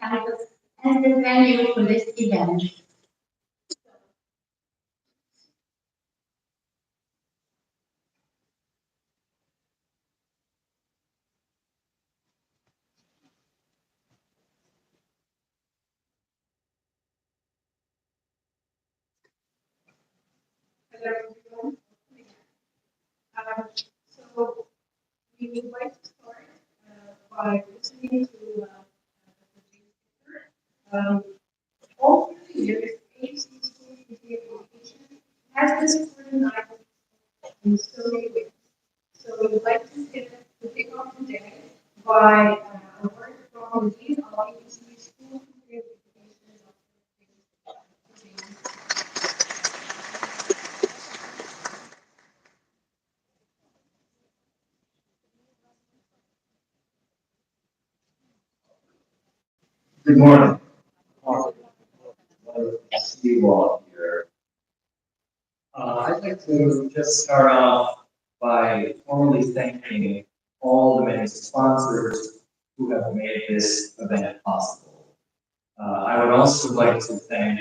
campus and the venue for this event. Hello, everyone. So we would like to start by listening to the speaker. All through the years, AHC School of Education has been supporting Nile in so many ways. So we would like to kick off today by a word from the Dean of AHC School of Education. Good morning. I see you all here. I'd like to just start off by formally thanking all the many sponsors who have made this event possible. I would also like to thank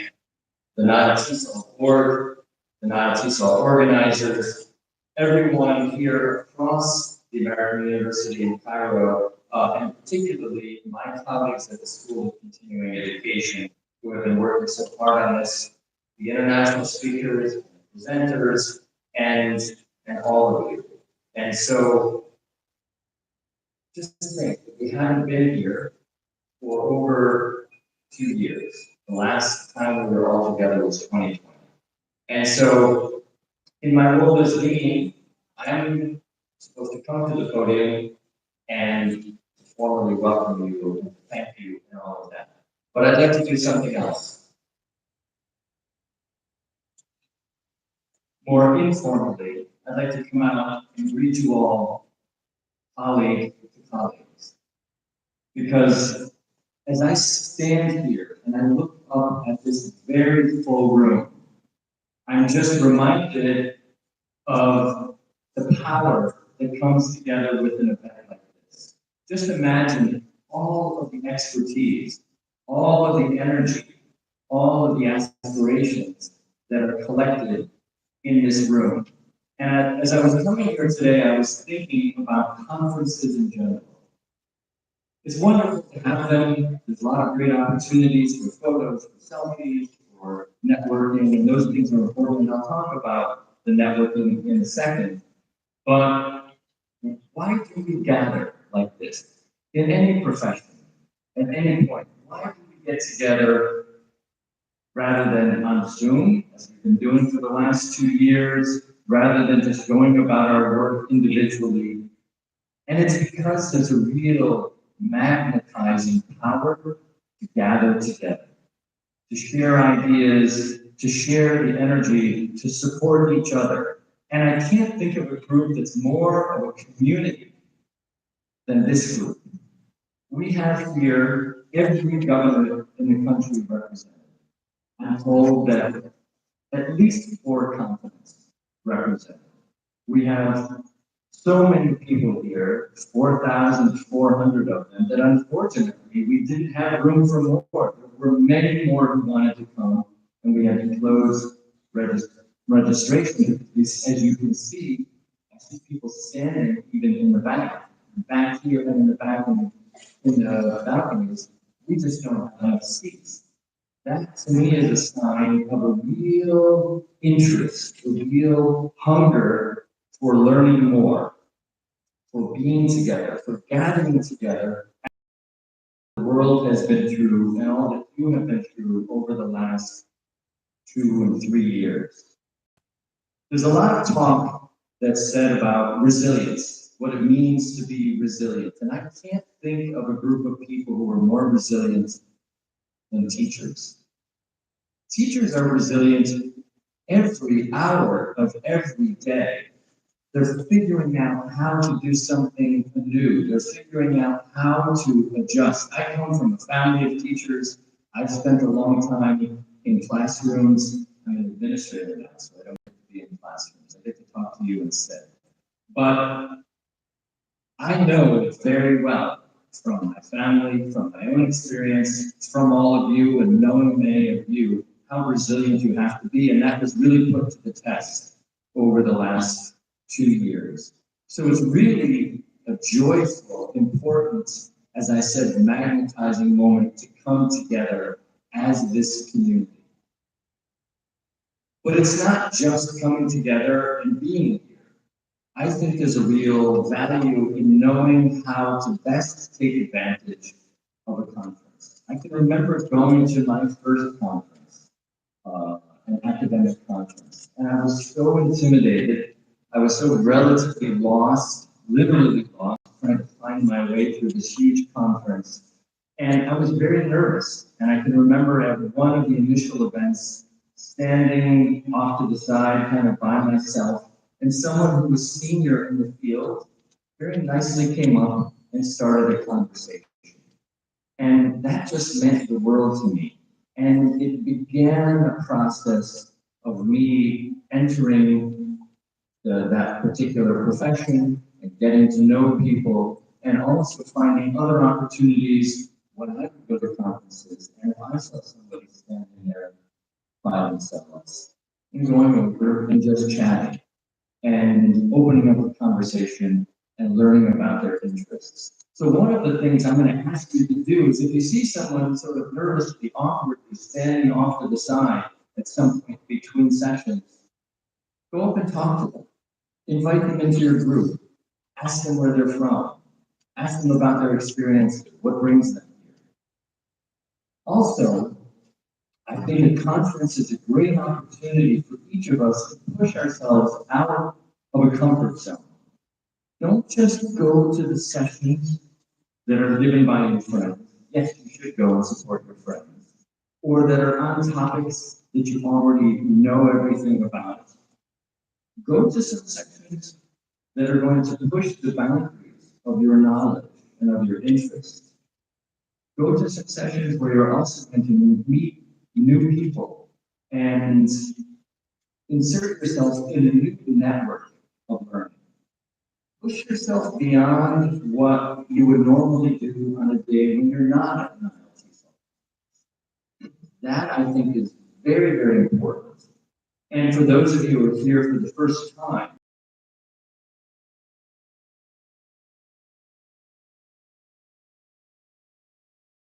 the Nile TESOL board, the Nile TESOL organizers, everyone here across the American University in Cairo, and particularly my colleagues at the School of Continuing Education who have been working so hard on this, the international speakers, presenters, and all of you. And so, just think, we haven't been here for over 2 years. The last time we were all together was 2020. And so, in my role as dean, I'm supposed to come to the podium and formally welcome you and thank you and all of that. But I'd like to do something else. More informally, I'd like to come out and read you all colleague to colleagues. Because as I stand here and I look up at this very full room, I'm just reminded of the power that comes together with an event like this. Just imagine all of the expertise, all of the energy, all of the aspirations that are collected in this room. And as I was coming here today, I was thinking about conferences in general. It's wonderful to have them. There's a lot of great opportunities for photos, for selfies, for networking, and those things are important. And I'll talk about the networking in a second. But why do we gather like this? In any profession, at any point, why do we get together rather than on Zoom, as we've been doing for the last 2 years, rather than just going about our work individually? And it's because there's a real magnetizing power to gather together, to share ideas, to share the energy, to support each other. And I can't think of a group that's more of a community than this group. We have here every governor in the country represented. I'm told that at least 4 continents represented. We have so many people here, 4,400 of them, that unfortunately we didn't have room for more. There were many more who wanted to come, and we had to close registration. As you can see, I see people standing even in the back here and in the back in the balconies. We just don't have enough seats. That to me is a sign of a real interest, a real hunger for learning more, for being together, for gathering together. The world has been through, and all that you have been through over the last 2 and 3 years. There's a lot of talk that's said about resilience, what it means to be resilient. And I can't think of a group of people who are more resilient than teachers. Teachers are resilient every hour of every day. They're figuring out how to do something new. They're figuring out how to adjust. I come from a family of teachers. I've spent a long time in classrooms. I'm an administrator now, so I don't get to be in classrooms. I get to talk to you instead. But I know very well from my family, from my own experience, from all of you and knowing many of you, how resilient you have to be. And that was really put to the test over the last 2 years. So it's really a joyful, important, as I said, magnetizing moment to come together as this community. But it's not just coming together and being here. I think there's a real value in knowing how to best take advantage of a conference. I can remember going to my first conference, an academic conference, and I was so intimidated. I was so relatively lost, literally lost, trying to find my way through this huge conference. And I was very nervous. And I can remember at one of the initial events, standing off to the side, kind of by myself, and someone who was senior in the field very nicely came up and started a conversation. And that just meant the world to me. And it began a process of me entering that particular profession and getting to know people, and also finding other opportunities when I would go to conferences and if I saw somebody standing there by themselves and going over and just chatting and opening up a conversation and learning about their interests. So one of the things I'm going to ask you to do is if you see someone sort of nervously, awkwardly standing off to the side at some point between sessions, go up and talk to them. Invite them into your group. Ask them where they're from. Ask them about their experiences, what brings them here. Also, I think a conference is a great opportunity for each of us to push ourselves out of a comfort zone. Don't just go to the sessions that are given by your friends. Yes, you should go and support your friends. Or that are on topics that you already know everything about. Go to some sections that are going to push the boundaries of your knowledge and of your interests. Go to some sessions where you're also going to meet new people and insert yourself in a new network of learning. Push yourself beyond what you would normally do on a day when you're not at Nile TESOL. That, I think, is very, very important. And for those of you who are here for the first time,